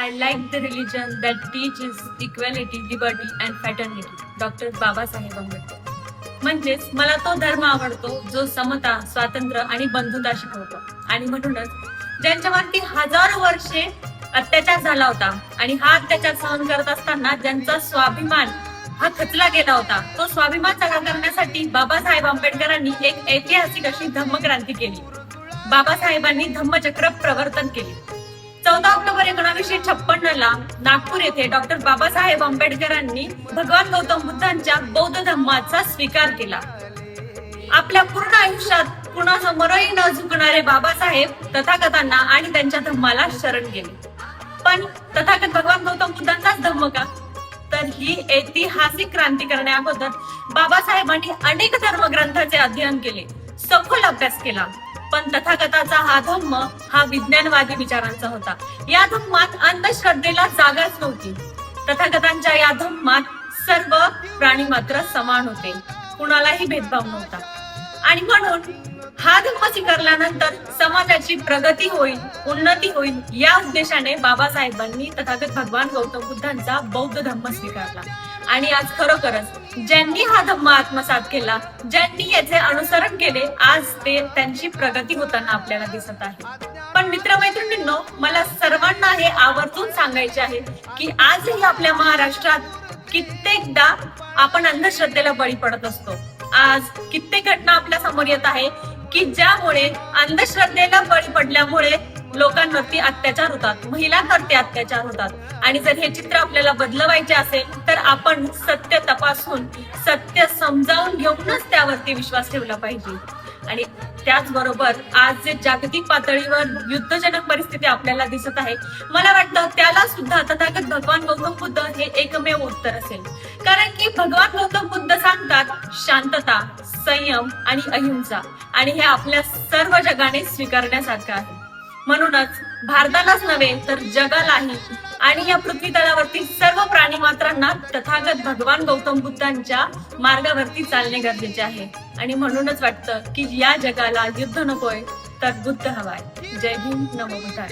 I like the religion that teaches equality, liberty and fraternity. Doctor Babasaheb Ambedkar. म्हणजेच मला तो धर्म आवडतो जो समता, स्वातंत्र्य आणि बंधुता शिकवतो. आणि म्हणूनच ज्यांच्यावरती हजारो वर्षे अत्याचार झाला होता आणि हा अत्याचार सहन करत असताना ज्यांचा स्वाभिमान हा खचला गेला होता, तो स्वाभिमान जागा करण्यासाठी बाबासाहेब आंबेडकरांनी एक ऐतिहासिक अशी धम्मक्रांती केली. बाबासाहेबांनी धम्मचक्र प्रवर्तन केले. 14 ऑक्टोबर 1956 ला नागपूर येथे डॉक्टर बाबासाहेब आंबेडकरांनी भगवान गौतम बुद्धांच्या बौद्ध धम्माचा स्वीकार केला. आपल्या पूर्ण आयुष्यात कुणासमोरही न झुकणारे बाबासाहेब तथागतांना आणि त्यांच्या धम्माला शरण गेले. पण तथागत भगवान गौतम बुद्धांचाच धम्म का? तर ही ऐतिहासिक क्रांती करण्याअगोदर बाबासाहेबांनी अनेक धर्मग्रंथाचे अध्ययन केले, सखोल अभ्यास केला. पण तथागताचा हा धम्म हा विज्ञानवादी विचारांचा होता. या धम्मात अंधश्रद्धेला जागाच नव्हती. तथागतांच्या या धम्मात सर्व प्राणी मात्र समान होते, कुणालाही भेदभाव नव्हता. आणि म्हणून हा धम्म स्वीकारल्यानंतर समाजाची प्रगती होईल, उन्नती होईल या उद्देशाने बाबासाहेबांनी तथागत भगवान गौतम बुद्धांचा बौद्ध धम्म स्वीकारला. आणि आज खरोखरच ज्यांनी हा धम्म आत्मसात केला, ज्यांनी याचे अनुसरण केले, आज ते त्यांची प्रगती होताना आपल्याला दिसत आहे. पण मित्रमैत्रिणींनो, मला सर्वांना हे आवर्जून सांगायचे आहे की आजही आपल्या महाराष्ट्रात कित्येकदा आपण अंधश्रद्धेला बळी पडत असतो. आज कित्येक घटना आपल्या समोर येत आहे की ज्यामुळे अंधश्रद्धेला बळी पडल्यामुळे लोकांवरती अत्याचार होतात, महिलांवरती अत्याचार होतात. आणि जर हे चित्र आपल्याला बदलवायचे असेल तर आपण सत्य तपासून, सत्य समजावून घेऊनच त्यावरती विश्वास ठेवला पाहिजे. आणि त्याचबरोबर आज जे जागतिक पातळीवर युद्धजनक परिस्थिती आपल्याला दिसत आहे, मला वाटतं त्याला सुद्धा तथागत भगवान गौतम बुद्ध हे एकमेव उत्तर असेल. कारण की भगवान गौतम बुद्ध सांगतात शांतता, संयम आणि अहिंसा, आणि हे आपल्या सर्व जगाने स्वीकारण्यासारखं आहे. म्हणूनच भारतालाच नव्हे तर जगालाही आणि या पृथ्वी तलावरती सर्व प्राणी मात्रांना तथागत भगवान गौतम बुद्धांच्या मार्गावरती चालणे गरजेचे आहे. आणि म्हणूनच वाटतं की या जगाला युद्ध नकोय तर बुद्ध हवाय. जय भीम, नमो बुद्धाय.